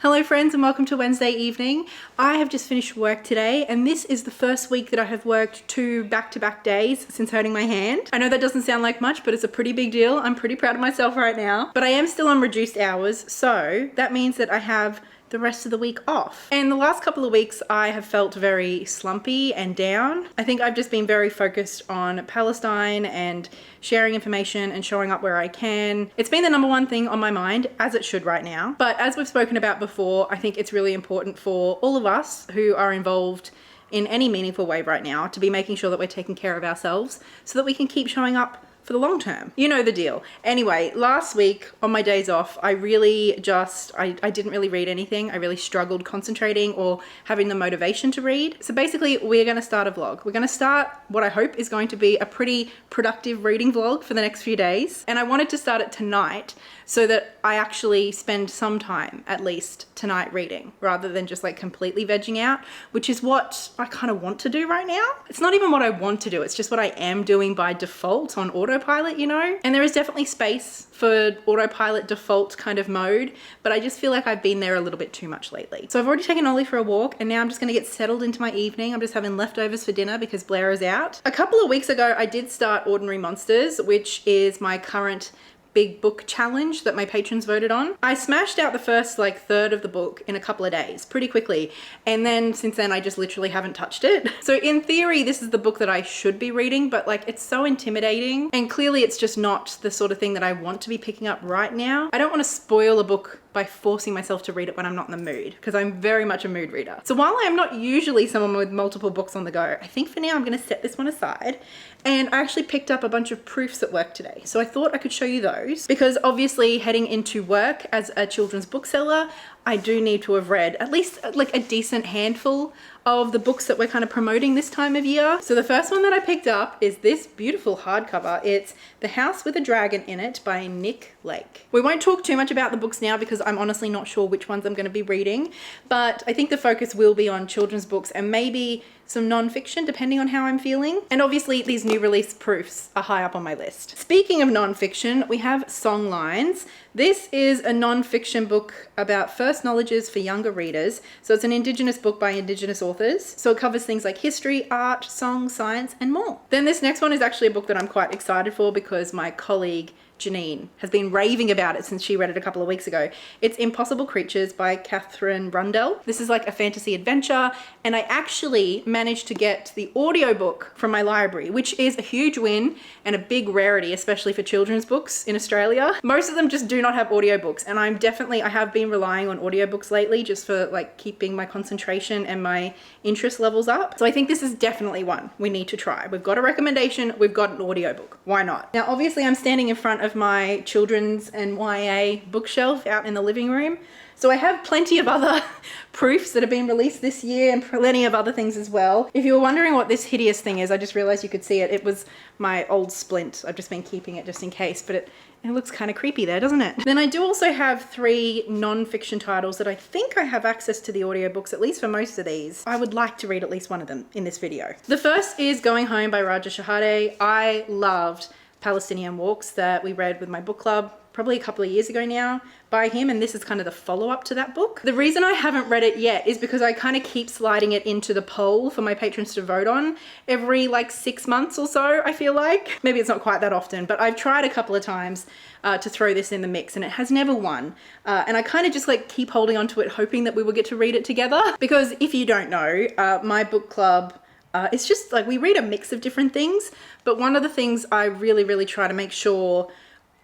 Hello friends and welcome to Wednesday evening. I have just finished work today and this is the first week that I have worked 2 back-to-back days since hurting my hand. I know that doesn't sound like much, but it's a pretty big deal. I'm pretty proud of myself right now, but I am still on reduced hours, so that means that I have the rest of the week off. And the last couple of weeks I have felt very slumpy and down. I think I've just been very focused on Palestine and sharing information and showing up where I can. It's been the #1 thing on my mind, as it should right now. But as we've spoken about before, I think it's really important for all of us who are involved in any meaningful way right now to be making sure that we're taking care of ourselves so that we can keep showing up for the long term. You know the deal. Anyway, last week on my days off, I really just, I didn't really read anything. I really struggled concentrating or having the motivation to read. So basically we're gonna start a vlog. We're gonna start what I hope is going to be a pretty productive reading vlog for the next few days. And I wanted to start it tonight so that I actually spend some time at least tonight reading rather than just like completely vegging out, which is what I kind of want to do right now. It's not even what I want to do. It's just what I am doing by default on autopilot, you know? And there is definitely space for autopilot default kind of mode, but I just feel like I've been there a little bit too much lately. So I've already taken Ollie for a walk and now I'm just gonna get settled into my evening. I'm just having leftovers for dinner because Blair is out. A couple of weeks ago, I did start Ordinary Monsters, which is my current big book challenge that my patrons voted on. I smashed out the first like third of the book in a couple of days pretty quickly, and then since then I just literally haven't touched it. So in theory this is the book that I should be reading, but like it's so intimidating and clearly it's just not the sort of thing that I want to be picking up right now. I don't want to spoil a book by forcing myself to read it when I'm not in the mood, because I'm very much a mood reader. So while I am not usually someone with multiple books on the go, I think for now I'm going to set this one aside. And I actually picked up a bunch of proofs at work today, so I thought I could show you those, because obviously heading into work as a children's bookseller, I do need to have read at least like a decent handful of the books that we're kind of promoting this time of year. So the first one that I picked up is this beautiful hardcover. It's The House with a Dragon in It by Nick Lake. We won't talk too much about the books now because I'm honestly not sure which ones I'm going to be reading, but I think the focus will be on children's books and maybe some non-fiction depending on how I'm feeling. And obviously these new release proofs are high up on my list. Speaking of non-fiction, we have Songlines. This is a non-fiction book about first knowledges for younger readers. So it's an Indigenous book by Indigenous authors. So it covers things like history, art, song, science, and more. Then this next one is actually a book that I'm quite excited for because my colleague Janine has been raving about it since she read it a couple of weeks ago. It's Impossible Creatures by Katherine Rundell. This is like a fantasy adventure, and I actually managed to get the audiobook from my library, which is a huge win and a big rarity, especially for children's books in Australia. Most of them just do not have audiobooks, and I have been relying on audiobooks lately just for like keeping my concentration and my interest levels up. So I think this is definitely one we need to try. We've got a recommendation, we've got an audiobook. Why not? Now, obviously I'm standing in front of my children's and YA bookshelf out in the living room. So I have plenty of other proofs that have been released this year and plenty of other things as well. If you were wondering what this hideous thing is, I just realized you could see it. It was my old splint. I've just been keeping it just in case, but it looks kind of creepy there, doesn't it? Then I do also have 3 non-fiction titles that I think I have access to the audiobooks, at least for most of these. I would like to read at least one of them in this video. The first is Going Home by Raja Shahade. I loved Palestinian Walks that we read with my book club probably a couple of years ago now by him, and this is kind of the follow-up to that book. The reason I haven't read it yet is because I kind of keep sliding it into the poll for my patrons to vote on every like 6 months or so, I feel like. Maybe it's not quite that often, but I've tried a couple of times to throw this in the mix and it has never won. And I kind of just like keep holding on to it, hoping that we will get to read it together. Because if you don't know, my book club, it's just like we read a mix of different things, but one of the things I really try to make sure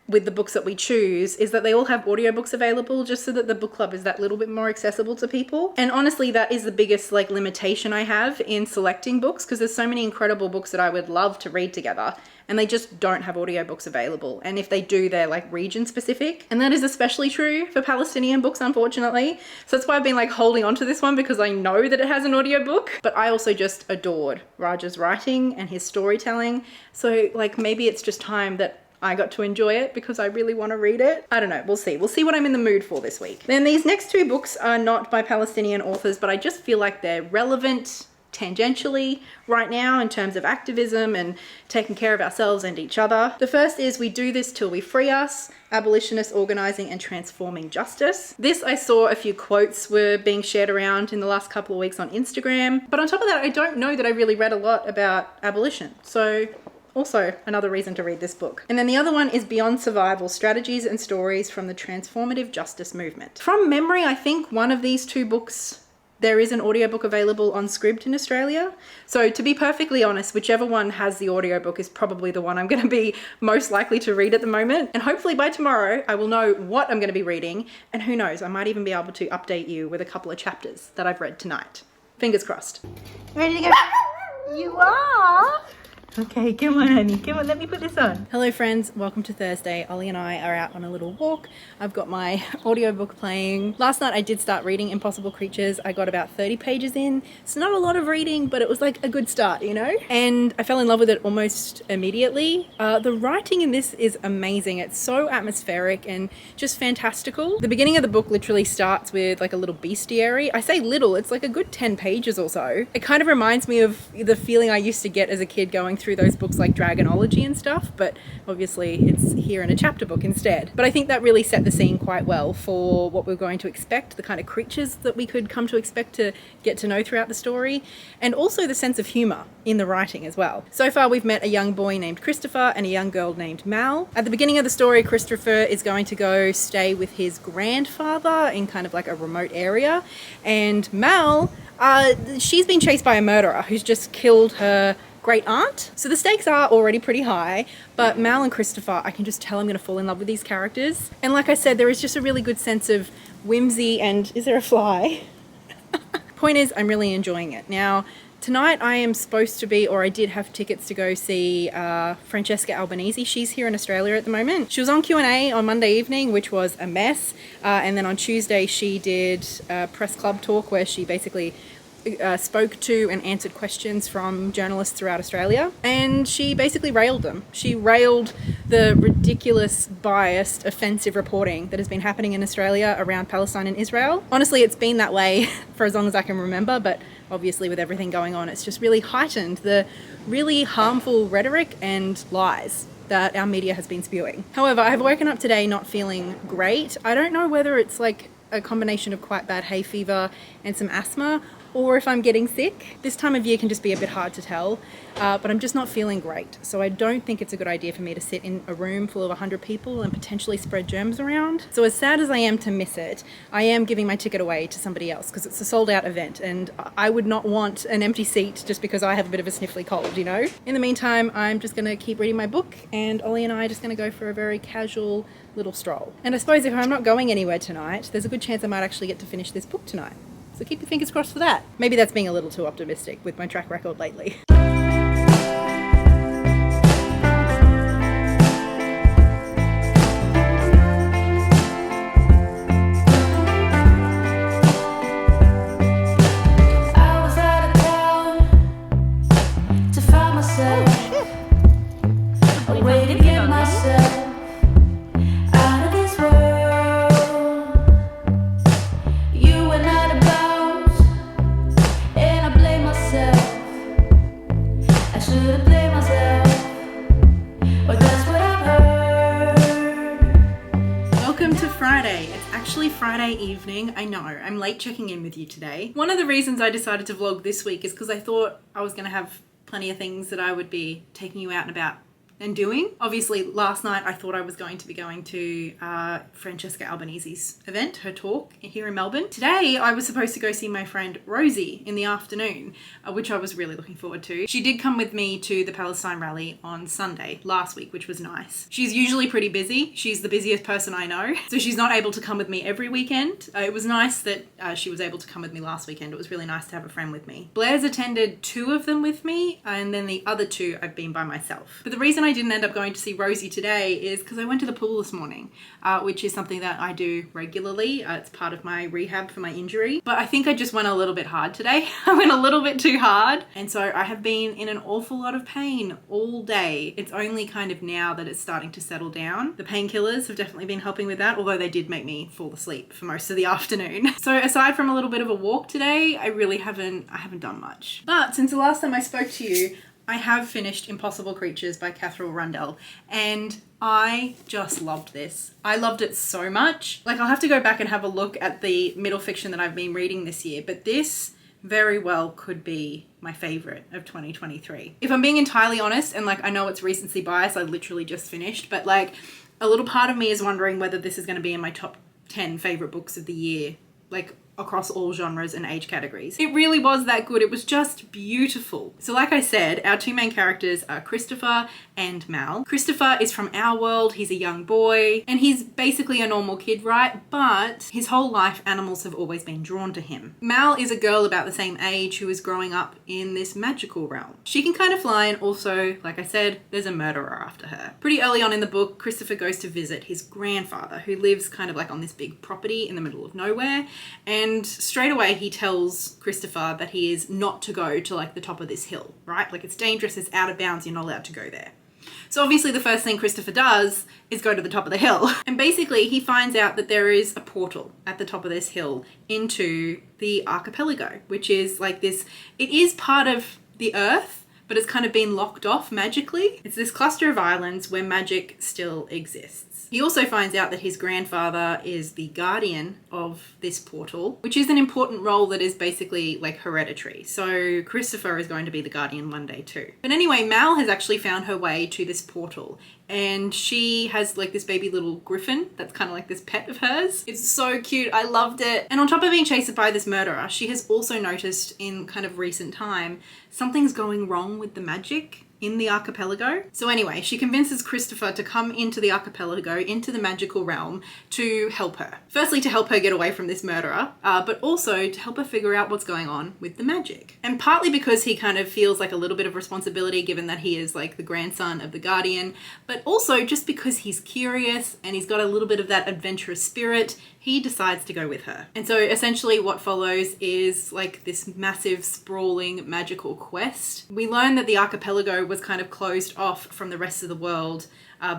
with the books that we choose is that they all have audiobooks available, just so that the book club is that little bit more accessible to people. And honestly, that is the biggest like limitation I have in selecting books, because there's so many incredible books that I would love to read together and they just don't have audiobooks available. And if they do, they're like region specific. And that is especially true for Palestinian books, unfortunately. So that's why I've been like holding on to this one, because I know that it has an audiobook. But I also just adored Raja's writing and his storytelling. So like maybe it's just time that I got to enjoy it because I really want to read it. I don't know, we'll see. We'll see what I'm in the mood for this week. Then these next 2 books are not by Palestinian authors, but I just feel like they're relevant tangentially right now in terms of activism and taking care of ourselves and each other. The first is We Do This Till We Free Us, Abolitionists Organising and Transforming Justice. This, I saw a few quotes were being shared around in the last couple of weeks on Instagram. But on top of that, I don't know that I really read a lot about abolition. So also another reason to read this book. And then the other one is Beyond Survival, Strategies and Stories from the Transformative Justice Movement. From memory, I think one of these two books, there is an audiobook available on Scribd in Australia. So to be perfectly honest, whichever one has the audiobook is probably the one I'm going to be most likely to read at the moment. And hopefully by tomorrow, I will know what I'm going to be reading. And who knows, I might even be able to update you with a couple of chapters that I've read tonight. Fingers crossed. Ready to go? You are? Okay, come on, honey. Come on, let me put this on. Hello, friends. Welcome to Thursday. Ollie and I are out on a little walk. I've got my audiobook playing. Last night I did start reading Impossible Creatures. I got about 30 pages in. It's not a lot of reading, but it was like a good start, you know? And I fell in love with it almost immediately. The writing in this is amazing. It's so atmospheric and just fantastical. The beginning of the book literally starts with like a little bestiary. I say little, it's like a good 10 pages or so. It kind of reminds me of the feeling I used to get as a kid going through those books like Dragonology and stuff, but obviously it's here in a chapter book instead. But I think that really set the scene quite well for what we're going to expect, the kind of creatures that we could come to expect to get to know throughout the story, and also the sense of humour in the writing as well. So far we've met a young boy named Christopher and a young girl named Mal. At the beginning of the story, Christopher is going to go stay with his grandfather in kind of like a remote area, and Mal, she's been chased by a murderer who's just killed her great aunt. So the stakes are already pretty high, but Mal and Christopher, I can just tell I'm going to fall in love with these characters. And like I said, there is just a really good sense of whimsy and... Is there a fly? Point is, I'm really enjoying it. Now, tonight I am supposed to be, or I did have tickets to go see Francesca Albanese. She's here in Australia at the moment. She was on Q&A on Monday evening, which was a mess. And then on Tuesday she did a press club talk where she basically spoke to and answered questions from journalists throughout Australia, and she basically railed them. She railed the ridiculous, biased, offensive reporting that has been happening in Australia around Palestine and Israel. Honestly, it's been that way for as long as I can remember, but obviously with everything going on, it's just really heightened the really harmful rhetoric and lies that our media has been spewing. However, I have woken up today not feeling great. I don't know whether it's like a combination of quite bad hay fever and some asthma, or if I'm getting sick. This time of year can just be a bit hard to tell, but I'm just not feeling great. So I don't think it's a good idea for me to sit in a room full of 100 people and potentially spread germs around. So as sad as I am to miss it, I am giving my ticket away to somebody else because it's a sold out event and I would not want an empty seat just because I have a bit of a sniffly cold, you know? In the meantime, I'm just gonna keep reading my book and Ollie and I are just gonna go for a very casual little stroll. And I suppose if I'm not going anywhere tonight, there's a good chance I might actually get to finish this book tonight. So keep your fingers crossed for that. Maybe that's being a little too optimistic with my track record lately. Friday evening. I know, I'm late checking in with you today. One of the reasons I decided to vlog this week is because I thought I was going to have plenty of things that I would be taking you out and about and doing. Obviously, last night I thought I was going to be going to Francesca Albanese's event, her talk here in Melbourne. Today, I was supposed to go see my friend Rosie in the afternoon, which I was really looking forward to. She did come with me to the Palestine rally on Sunday last week, which was nice. She's usually pretty busy. She's the busiest person I know, so she's not able to come with me every weekend. It was nice that she was able to come with me last weekend. It was really nice to have a friend with me. Blair's attended 2 of them with me, and then the other 2 I've been by myself. But the reason I didn't end up going to see Rosie today is because I went to the pool this morning, which is something that I do regularly. It's part of my rehab for my injury. But I think I just went a little bit hard today. I went a little bit too hard. And so I have been in an awful lot of pain all day. It's only kind of now that it's starting to settle down. The painkillers have definitely been helping with that, although they did make me fall asleep for most of the afternoon. So aside from a little bit of a walk today, I haven't done much. But since the last time I spoke to you, I have finished Impossible Creatures by Katherine Rundell, and I just loved this. I loved it so much. Like, I'll have to go back and have a look at the middle fiction that I've been reading this year, but this very well could be my favorite of 2023. If I'm being entirely honest, and like, I know it's recency bias, I literally just finished, but like, a little part of me is wondering whether this is going to be in my top 10 favorite books of the year, like across all genres and age categories. It really was that good. It was just beautiful. So like I said, our two main characters are Christopher and Mal. Christopher is from our world. He's a young boy and he's basically a normal kid, right? But his whole life, animals have always been drawn to him. Mal is a girl about the same age who is growing up in this magical realm. She can kind of fly, and also, like I said, there's a murderer after her. Pretty early on in the book, Christopher goes to visit his grandfather, who lives kind of like on this big property in the middle of nowhere, and straight away he tells Christopher that he is not to go to like the top of this hill, right? Like, it's dangerous, it's out of bounds, you're not allowed to go there. So obviously the first thing Christopher does is go to the top of the hill. And basically he finds out that there is a portal at the top of this hill into the archipelago, which is like this, it is part of the Earth, but it's kind of been locked off magically. It's this cluster of islands where magic still exists. He also finds out that his grandfather is the guardian of this portal, which is an important role that is basically like hereditary. So Christopher is going to be the guardian one day too. But anyway, Mal has actually found her way to this portal, and she has like this baby little griffin that's kind of like this pet of hers. It's so cute. I loved it. And on top of being chased by this murderer, she has also noticed in kind of recent time, something's going wrong with the magic in the archipelago. So anyway, she convinces Christopher to come into the archipelago, into the magical realm, to help her. Firstly, to help her get away from this murderer, but also to help her figure out what's going on with the magic. And partly because he kind of feels like a little bit of responsibility, given that he is like the grandson of the guardian, but also just because he's curious and he's got a little bit of that adventurous spirit, he decides to go with her. And so essentially what follows is like this massive, sprawling, magical quest. We learn that the archipelago was kind of closed off from the rest of the world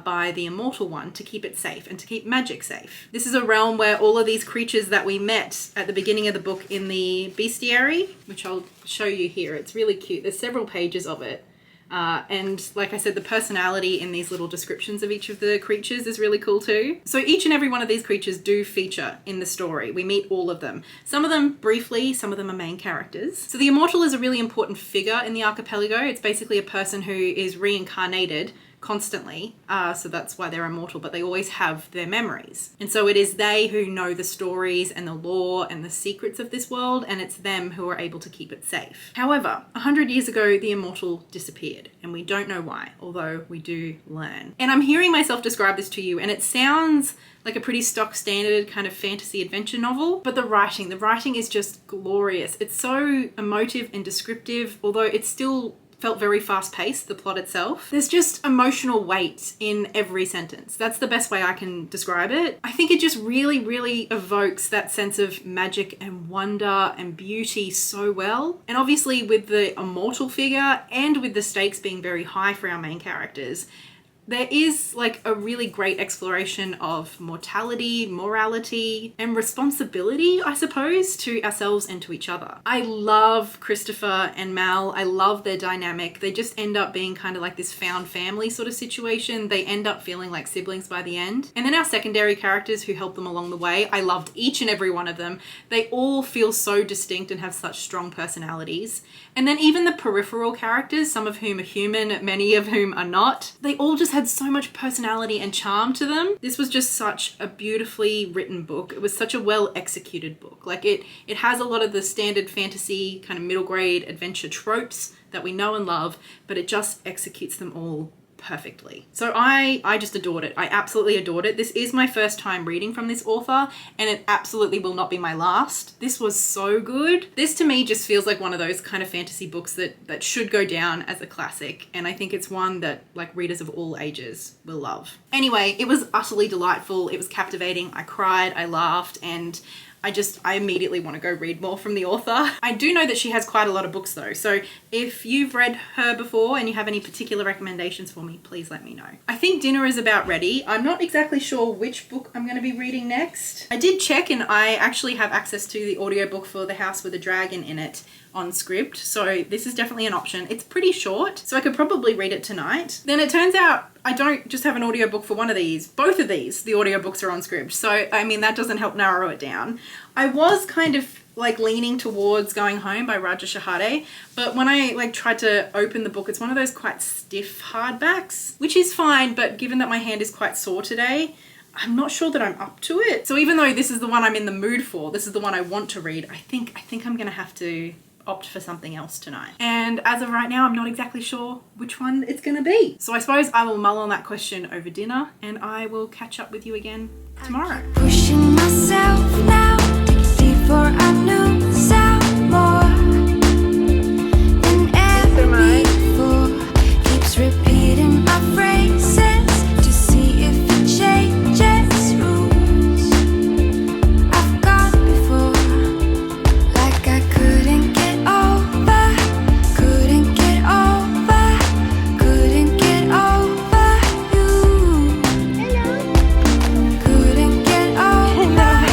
by the Immortal One to keep it safe and to keep magic safe. This is a realm where all of these creatures that we met at the beginning of the book in the bestiary, which I'll show you here. It's really cute. There's several pages of it. And like I said, the personality in these little descriptions of each of the creatures is really cool too. So each and every one of these creatures do feature in the story. We meet all of them. Some of them briefly, some of them are main characters. So the Immortal is a really important figure in the archipelago. It's basically a person who is reincarnated constantly, so that's why they're immortal, but they always have their memories. And so it is they who know the stories and the lore and the secrets of this world, and it's them who are able to keep it safe. However, 100 years ago, the Immortal disappeared, and we don't know why, although we do learn. And I'm hearing myself describe this to you, and it sounds like a pretty stock standard kind of fantasy adventure novel, but the writing is just glorious. It's so emotive and descriptive, although it's still felt very fast-paced, the plot itself. There's just emotional weight in every sentence. That's the best way I can describe it. I think it just really, really evokes that sense of magic and wonder and beauty so well. And obviously with the immortal figure and with the stakes being very high for our main characters, there is like a really great exploration of mortality, morality, and responsibility, I suppose, to ourselves and to each other. I love Christopher and Mal. I love their dynamic. They just end up being kind of like this found family sort of situation. They end up feeling like siblings by the end. And then our secondary characters who help them along the way, I loved each and every one of them. They all feel so distinct and have such strong personalities. And then even the peripheral characters, some of whom are human, many of whom are not, they all just had so much personality and charm to them. This was just such a beautifully written book. It was such a well executed book. Like it has a lot of the standard fantasy kind of middle grade adventure tropes that we know and love, but it just executes them all perfectly. So I just adored it. I absolutely adored it. This is my first time reading from this author, and it absolutely will not be my last. This was so good. This to me just feels like one of those kind of fantasy books that should go down as a classic, and I think it's one that like readers of all ages will love. Anyway, it was utterly delightful. It was captivating. I cried, I laughed, and I immediately want to go read more from the author. I do know that she has quite a lot of books though, so if you've read her before and you have any particular recommendations for me, please let me know. I think dinner is about ready. I'm not exactly sure which book I'm going to be reading next. I did check, and I actually have access to the audiobook for The House with a Dragon in it on Script, so this is definitely an option. It's pretty short, so I could probably read it tonight. Then it turns out I don't just have an audiobook for one of these. Both of these, the audiobooks are on Script, so I mean that doesn't help narrow it down. I was kind of like leaning towards Going Home by Raja Shahade, but when I like tried to open the book, it's one of those quite stiff hardbacks, which is fine, but given that my hand is quite sore today, I'm not sure that I'm up to it. So even though this is the one I'm in the mood for, this is the one I want to read, I think I'm gonna have to opt for something else tonight. And as of right now, I'm not exactly sure which one it's gonna be. So I suppose I will mull on that question over dinner, and I will catch up with you again tomorrow. Pushing myself now, deeper I knew sound more than ever before. Keeps repeating my phrases to see if it changes rules. I've gone before, like I couldn't get over, couldn't get over, couldn't get over you. Couldn't get over,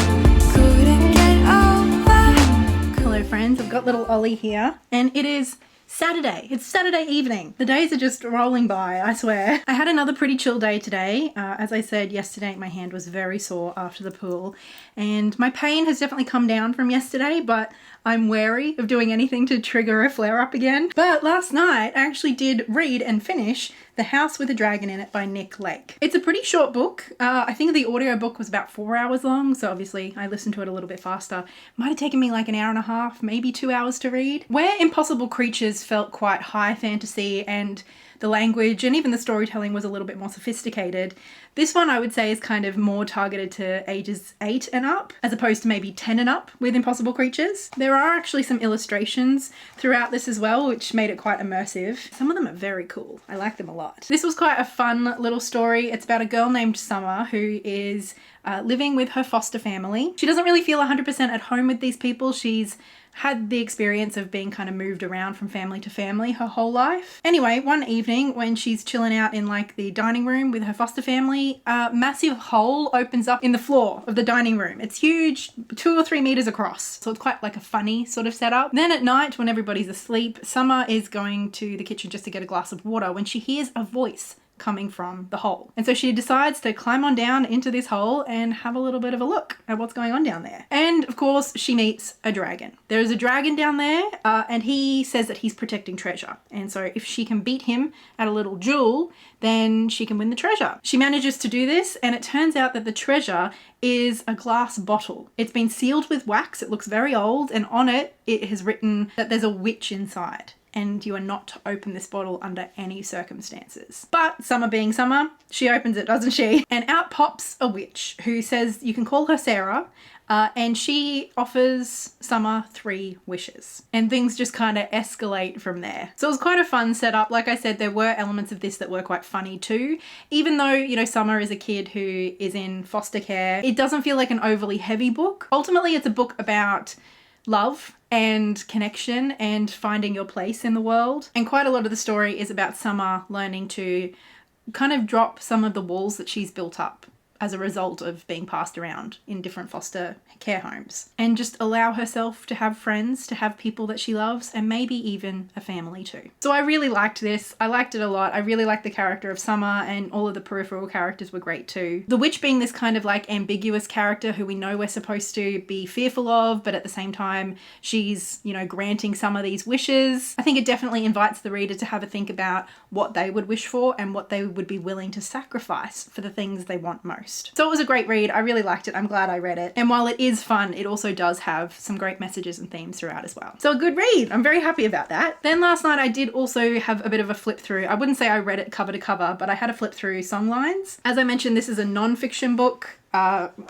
couldn't get over. Hello friends, I've got little Ollie here, and it is Saturday. It's Saturday evening. The days are just rolling by, I swear. I had another pretty chill day today. As I said yesterday, my hand was very sore after the pool, and my pain has definitely come down from yesterday, but I'm wary of doing anything to trigger a flare-up again. But last night, I actually did read and finish The House with a Dragon in It by Nick Lake. It's a pretty short book. I think the audiobook was about 4 hours long, so obviously I listened to it a little bit faster. Might have taken me like an hour and a half, maybe 2 hours to read. Where Impossible Creatures felt quite high fantasy and the language and even the storytelling was a little bit more sophisticated, this one I would say is kind of more targeted to ages 8 and up, as opposed to maybe 10 and up with Impossible Creatures. There are actually some illustrations throughout this as well, which made it quite immersive. Some of them are very cool. I like them a lot. This was quite a fun little story. It's about a girl named Summer who is living with her foster family. She doesn't really feel 100% at home with these people. She's had the experience of being kind of moved around from family to family her whole life. Anyway, one evening when she's chilling out in like the dining room with her foster family, a massive hole opens up in the floor of the dining room. It's huge, 2 or 3 meters across. So it's quite like a funny sort of setup. Then at night when everybody's asleep, Summer is going to the kitchen just to get a glass of water when she hears a voice coming from the hole. And so she decides to climb on down into this hole and have a little bit of a look at what's going on down there. And of course, she meets a dragon. There's a dragon down there, and he says that he's protecting treasure. And so if she can beat him at a little duel, then she can win the treasure. She manages to do this, and it turns out that the treasure is a glass bottle. It's been sealed with wax. It looks very old, and on it, it has written that there's a witch inside, and you are not to open this bottle under any circumstances. But Summer being Summer, she opens it, doesn't she? And out pops a witch who says you can call her Sarah, and she offers Summer 3 wishes. And things just kind of escalate from there. So it was quite a fun setup. Like I said, there were elements of this that were quite funny too. Even though, you know, Summer is a kid who is in foster care, it doesn't feel like an overly heavy book. Ultimately, it's a book about love and connection and finding your place in the world. And quite a lot of the story is about Summer learning to kind of drop some of the walls that she's built up as a result of being passed around in different foster care homes, and just allow herself to have friends, to have people that she loves, and maybe even a family too. So I really liked this. I liked it a lot. I really liked the character of Summer, and all of the peripheral characters were great too. The witch being this kind of like ambiguous character who we know we're supposed to be fearful of, but at the same time she's, you know, granting Summer these wishes. I think it definitely invites the reader to have a think about what they would wish for and what they would be willing to sacrifice for the things they want most. most. So it was a great read. I really liked it. I'm glad I read it. And while it is fun, it also does have some great messages and themes throughout as well. So a good read. I'm very happy about that. Then last night I did also have a bit of a flip through. I wouldn't say I read it cover to cover, but I had a flip through Songlines. As I mentioned, this is a non-fiction book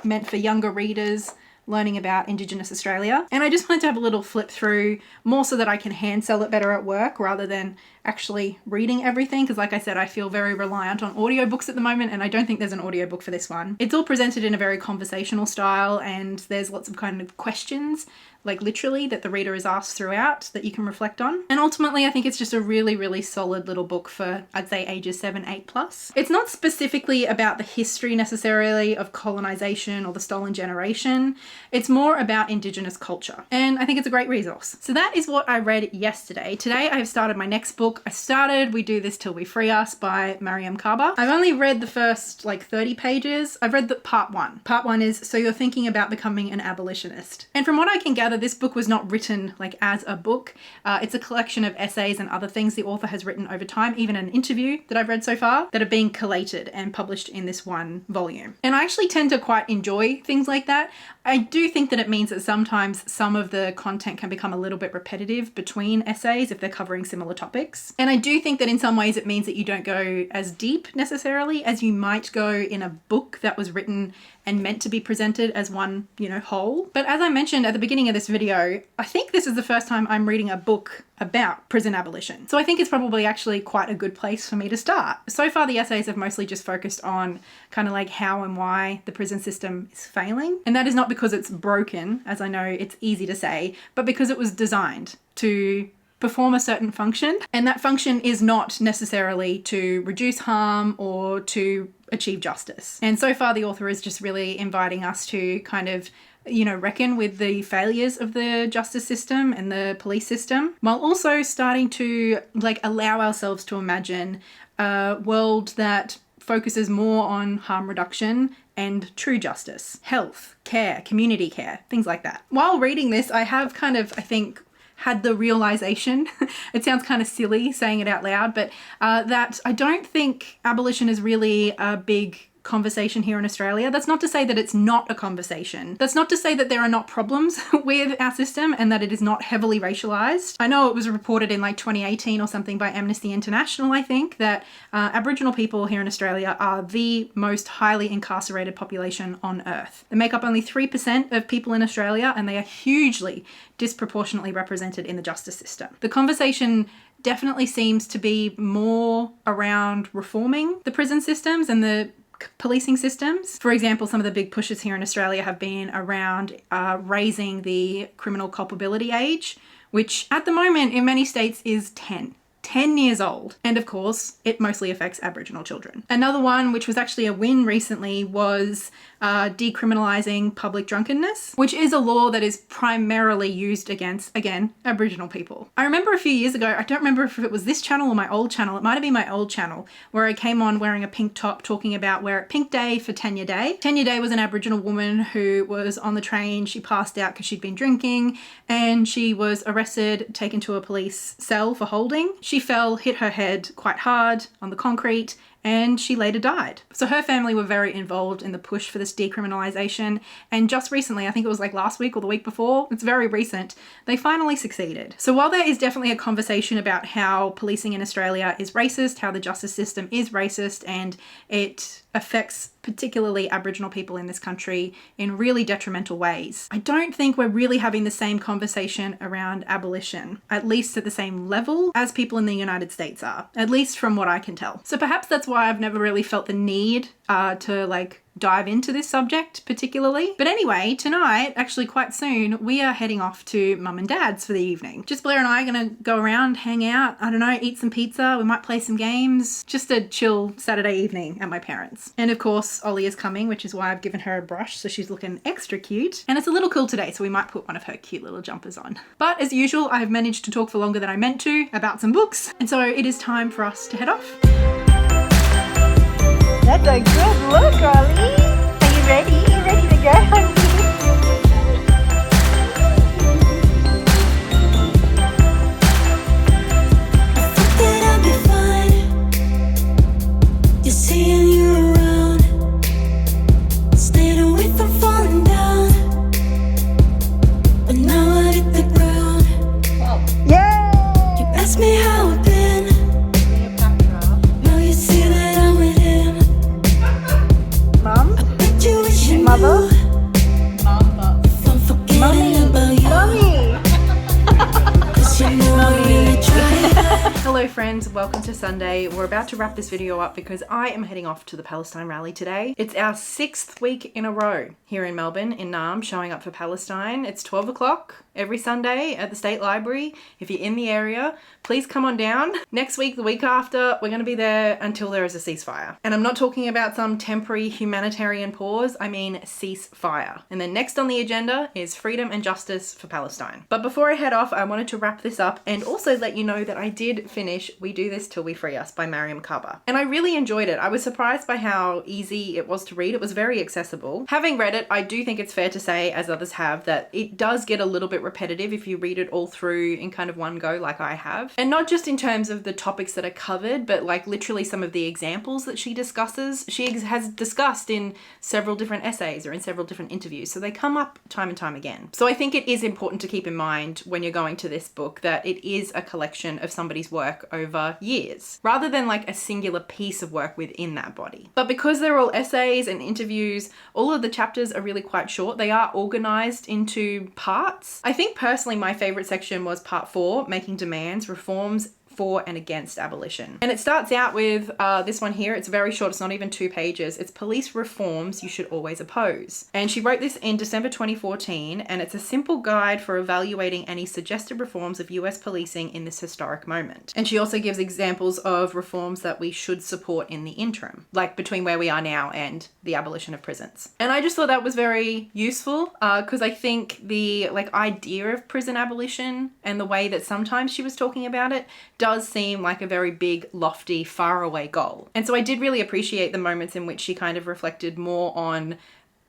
meant for younger readers learning about Indigenous Australia. And I just wanted to have a little flip through more so that I can hand sell it better at work rather than actually reading everything, because like I said, I feel very reliant on audiobooks at the moment, and I don't think there's an audiobook for this one. It's all presented in a very conversational style, and there's lots of kind of questions, like literally, that the reader is asked throughout that you can reflect on. And ultimately, I think it's just a really, really solid little book for, I'd say, ages 7, 8+. It's not specifically about the history necessarily of colonization or the stolen generation. It's more about Indigenous culture. And I think it's a great resource. So that is what I read yesterday. Today, I have started my next book. I started We Do This Till We Free Us by Mariame Kaba. I've only read the first like 30 pages. I've read the part 1. Part 1 is So You're Thinking About Becoming an Abolitionist. And from what I can gather, this book was not written like as a book. It's a collection of essays and other things the author has written over time, even an interview that I've read so far, that are being collated and published in this one volume. And I actually tend to quite enjoy things like that. I do think that it means that sometimes some of the content can become a little bit repetitive between essays if they're covering similar topics. And I do think that in some ways it means that you don't go as deep necessarily as you might go in a book that was written and meant to be presented as one, whole. But as I mentioned at the beginning of this video, I think this is the first time I'm reading a book about prison abolition. So I think it's probably actually quite a good place for me to start. So far, the essays have mostly just focused on kind of like how and why the prison system is failing. And that is not because it's broken, as I know it's easy to say, but because it was designed to perform a certain function. And that function is not necessarily to reduce harm or to achieve justice. And so far, the author is just really inviting us to kind of reckon with the failures of the justice system and the police system, while also starting to allow ourselves to imagine a world that focuses more on harm reduction and true justice, health, care, community care, things like that. While reading this, I have kind of, I think, had the realization, it sounds kind of silly saying it out loud, but that I don't think abolition is really a big conversation here in Australia. That's not to say that it's not a conversation. That's not to say that there are not problems with our system and that it is not heavily racialized. I know it was reported in 2018 or something by Amnesty International, I think, that Aboriginal people here in Australia are the most highly incarcerated population on earth. They make up only 3% of people in Australia, and they are hugely disproportionately represented in the justice system. The conversation definitely seems to be more around reforming the prison systems and the policing systems. For example, some of the big pushes here in Australia have been around raising the criminal culpability age, which at the moment in many states is 10 years old. And of course, it mostly affects Aboriginal children. Another one, which was actually a win recently, was decriminalising public drunkenness, which is a law that is primarily used against, again, Aboriginal people. I remember a few years ago, I don't remember if it was this channel or my old channel, it might have been my old channel, where I came on wearing a pink top talking about wear it pink day for Tenure Day. Tenure Day was an Aboriginal woman who was on the train, she passed out because she'd been drinking, and she was arrested, taken to a police cell for holding. She fell, hit her head quite hard on the concrete, and she later died. So her family were very involved in the push for this decriminalisation, and just recently, I think it was last week or the week before, it's very recent, they finally succeeded. So while there is definitely a conversation about how policing in Australia is racist, how the justice system is racist, and it affects particularly Aboriginal people in this country in really detrimental ways, I don't think we're really having the same conversation around abolition, at least at the same level as people in the United States are, at least from what I can tell. So perhaps that's why I've never really felt the need to dive into this subject particularly. But anyway, tonight, actually quite soon, we are heading off to mum and dad's for the evening. Just Blair and I are gonna go around, hang out, I don't know, eat some pizza, we might play some games, just a chill Saturday evening at my parents'. And of course, Ollie is coming, which is why I've given her a brush, so she's looking extra cute. And it's a little cool today, so we might put one of her cute little jumpers on. But as usual, I have managed to talk for longer than I meant to about some books, and so it is time for us to head off. That's a good look, Ollie. Are you ready? You ready to go, honey? That I'll be fine. Just seeing you around. Hello friends, welcome to Sunday. We're about to wrap this video up because I am heading off to the Palestine rally today. It's our 6th week in a row here in Melbourne, in Naarm, showing up for Palestine. It's 12 o'clock every Sunday at the State Library. If you're in the area, please come on down. Next week, the week after, we're going to be there until there is a ceasefire. And I'm not talking about some temporary humanitarian pause, I mean ceasefire. And then next on the agenda is freedom and justice for Palestine. But before I head off, I wanted to wrap this up and also let you know that I did finish We Do This Till We Free Us by Mariame Kaba. And I really enjoyed it. I was surprised by how easy it was to read. It was very accessible. Having read it, I do think it's fair to say, as others have, that it does get a little bit repetitive if you read it all through in kind of one go like I have. And not just in terms of the topics that are covered, but like literally some of the examples that she discusses. She has discussed in several different essays or in several different interviews. So they come up time and time again. So I think it is important to keep in mind when you're going to this book that it is a collection of somebody's work over years, rather than like a singular piece of work within that body. But because they're all essays and interviews, all of the chapters are really quite short. They are organized into parts. I think personally my favorite section was part 4, Making Demands, Reforms for and against abolition. And it starts out with this one here. It's very short. It's not even 2 pages. It's police reforms you should always oppose. And she wrote this in December 2014, and it's a simple guide for evaluating any suggested reforms of US policing in this historic moment. And she also gives examples of reforms that we should support in the interim, like between where we are now and the abolition of prisons. And I just thought that was very useful because I think the idea of prison abolition and the way that sometimes she was talking about it does seem like a very big, lofty, faraway goal. And so I did really appreciate the moments in which she kind of reflected more on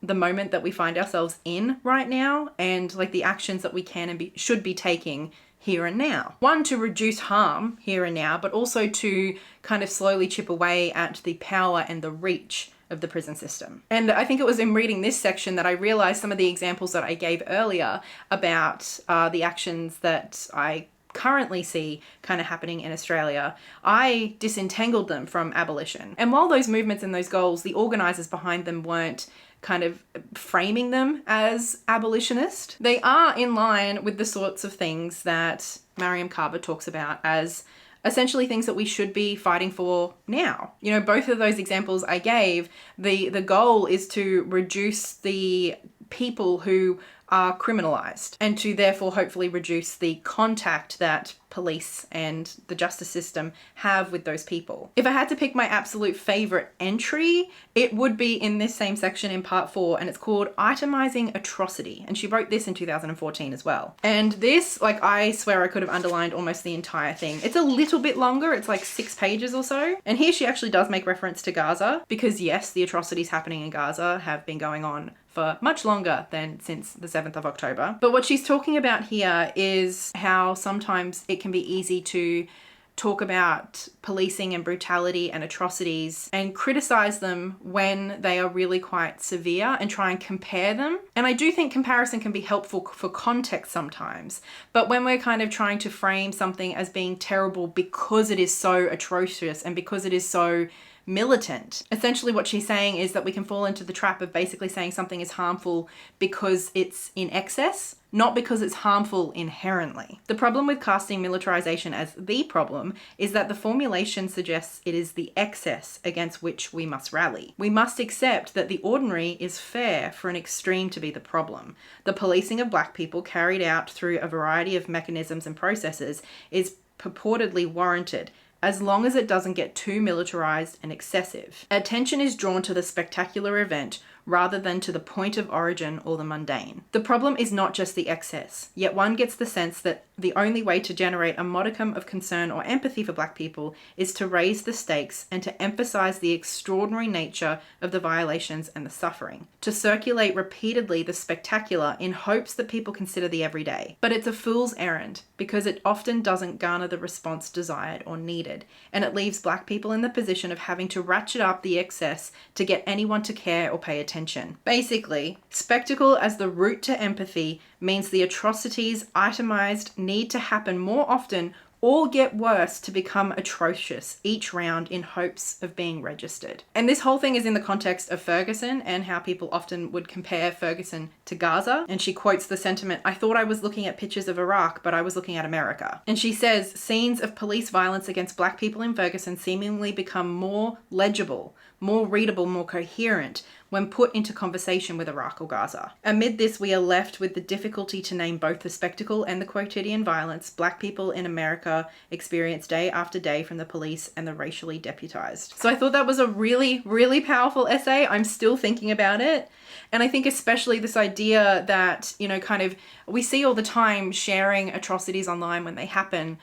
the moment that we find ourselves in right now and like the actions that we can and should be taking here and now. One, to reduce harm here and now, but also to kind of slowly chip away at the power and the reach of the prison system. And I think it was in reading this section that I realized some of the examples that I gave earlier about the actions that I currently see kind of happening in Australia, I disentangled them from abolition. And while those movements and those goals, the organizers behind them weren't kind of framing them as abolitionist, they are in line with the sorts of things that Mariame Kaba talks about as essentially things that we should be fighting for now. You know, both of those examples I gave, the goal is to reduce the people who are criminalized and to therefore hopefully reduce the contact that police and the justice system have with those people. If I had to pick my absolute favorite entry, it would be in this same section in part 4, and it's called Itemizing Atrocity. And she wrote this in 2014 as well. And this, like, I swear I could have underlined almost the entire thing. It's a little bit longer. It's like 6 pages or so. And here she actually does make reference to Gaza because yes, the atrocities happening in Gaza have been going on for much longer than since the 7th of October. But what she's talking about here is how sometimes it can be easy to talk about policing and brutality and atrocities and criticize them when they are really quite severe and try and compare them. And I do think comparison can be helpful for context sometimes. But when we're kind of trying to frame something as being terrible because it is so atrocious and because it is so militant. Essentially what she's saying is that we can fall into the trap of basically saying something is harmful because it's in excess, not because it's harmful inherently. The problem with casting militarization as the problem is that the formulation suggests it is the excess against which we must rally. We must accept that the ordinary is fair for an extreme to be the problem. The policing of Black people carried out through a variety of mechanisms and processes is purportedly warranted, as long as it doesn't get too militarized and excessive. Attention is drawn to the spectacular event rather than to the point of origin or the mundane. The problem is not just the excess, yet one gets the sense that the only way to generate a modicum of concern or empathy for Black people is to raise the stakes and to emphasize the extraordinary nature of the violations and the suffering, to circulate repeatedly the spectacular in hopes that people consider the everyday. But it's a fool's errand because it often doesn't garner the response desired or needed, and it leaves Black people in the position of having to ratchet up the excess to get anyone to care or pay attention. Basically, spectacle as the route to empathy means the atrocities itemized need to happen more often or get worse to become atrocious each round in hopes of being registered. And this whole thing is in the context of Ferguson and how people often would compare Ferguson to Gaza. And she quotes the sentiment, "I thought I was looking at pictures of Iraq, but I was looking at America." And she says, scenes of police violence against black people in Ferguson seemingly become more legible, more readable, more coherent when put into conversation with Iraq or Gaza. Amid this, we are left with the difficulty to name both the spectacle and the quotidian violence black people in America experience day after day from the police and the racially deputized. So I thought that was a really, really powerful essay. I'm still thinking about it. And I think especially this idea that, you know, kind of, we see all the time sharing atrocities online when they happen.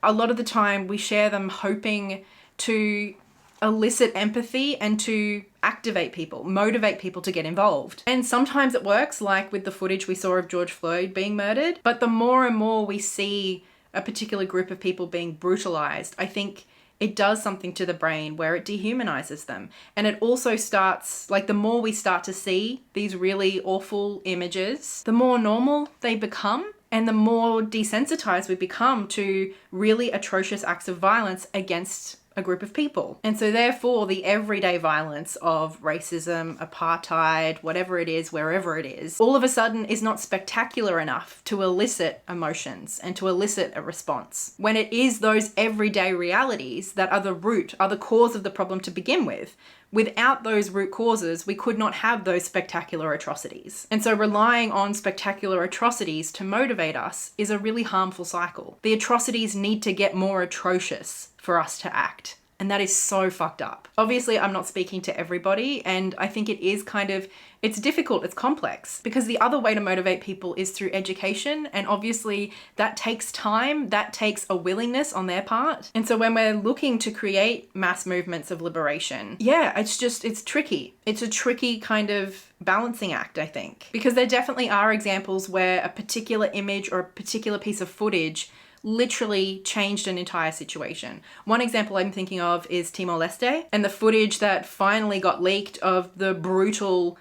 A lot of the time we share them hoping to elicit empathy and to activate people, motivate people to get involved. And sometimes it works, like with the footage we saw of George Floyd being murdered. But the more and more we see a particular group of people being brutalized, I think it does something to the brain where it dehumanizes them. And it also starts, like, the more we start to see these really awful images, the more normal they become. And the more desensitized we become to really atrocious acts of violence against a group of people. And so therefore the everyday violence of racism, apartheid, whatever it is, wherever it is, all of a sudden is not spectacular enough to elicit emotions and to elicit a response. When it is those everyday realities that are the root, are the cause of the problem to begin with. Without those root causes, we could not have those spectacular atrocities. And so relying on spectacular atrocities to motivate us is a really harmful cycle. The atrocities need to get more atrocious for us to act. And that is so fucked up. Obviously, I'm not speaking to everybody, and I think it is kind of, it's difficult, it's complex, because the other way to motivate people is through education, and obviously that takes time, that takes a willingness on their part. And so when we're looking to create mass movements of liberation, yeah, it's tricky. It's a tricky kind of balancing act, I think, because there definitely are examples where a particular image or a particular piece of footage literally changed an entire situation. One example I'm thinking of is Timor-Leste and the footage that finally got leaked of the brutal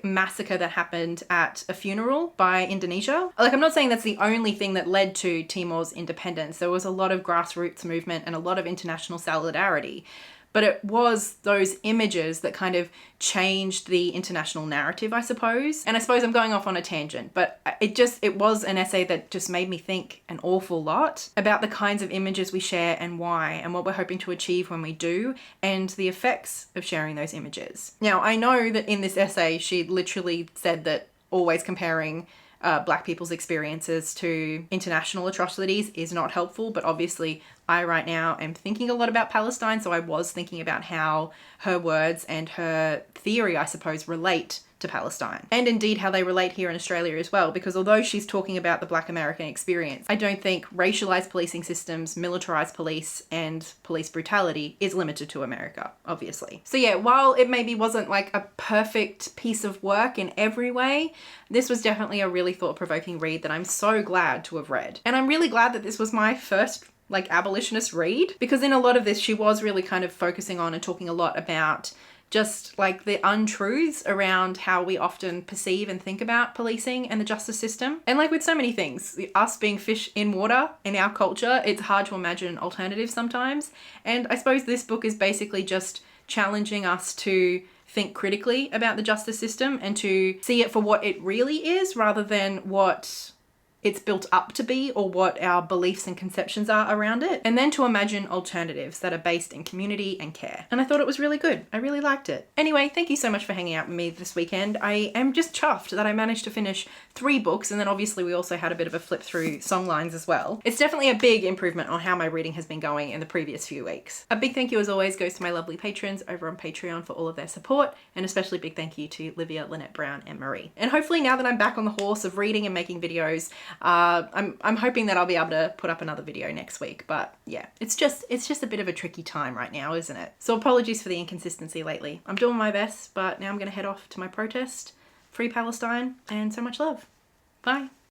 massacre that happened at a funeral by Indonesia. I'm not saying that's the only thing that led to Timor's independence. There was a lot of grassroots movement and a lot of international solidarity. But it was those images that kind of changed the international narrative, I suppose. And I suppose I'm going off on a tangent, but it was an essay that just made me think an awful lot about the kinds of images we share and why, and what we're hoping to achieve when we do, and the effects of sharing those images. Now, I know that in this essay, she literally said that always comparing black people's experiences to international atrocities is not helpful, but obviously I right now am thinking a lot about Palestine, so I was thinking about how her words and her theory, I suppose, relate to Palestine, and indeed how they relate here in Australia as well, because although she's talking about the Black American experience, I don't think racialized policing systems, militarized police, and police brutality is limited to America, obviously. So yeah, while it maybe wasn't like a perfect piece of work in every way, this was definitely a really thought-provoking read that I'm so glad to have read. And I'm really glad that this was my first abolitionist read, because in a lot of this she was really kind of focusing on and talking a lot about just the untruths around how we often perceive and think about policing and the justice system. And with so many things, us being fish in water in our culture, it's hard to imagine alternatives sometimes. And I suppose this book is basically just challenging us to think critically about the justice system and to see it for what it really is, rather than what it's built up to be or what our beliefs and conceptions are around it, and then to imagine alternatives that are based in community and care. And I thought it was really good. I really liked it. Anyway, thank you so much for hanging out with me this weekend. I am just chuffed that I managed to finish 3 books, and then obviously we also had a bit of a flip through songlines as well. It's definitely a big improvement on how my reading has been going in the previous few weeks. A big thank you as always goes to my lovely patrons over on Patreon for all of their support, and especially big thank you to Livia, Lynette Brown, and Marie. And hopefully now that I'm back on the horse of reading and making videos, I'm hoping that I'll be able to put up another video next week. But yeah, it's just a bit of a tricky time right now, isn't it? So apologies for the inconsistency lately. I'm doing my best, but now I'm going to head off to my protest. Free Palestine, and so much love. Bye.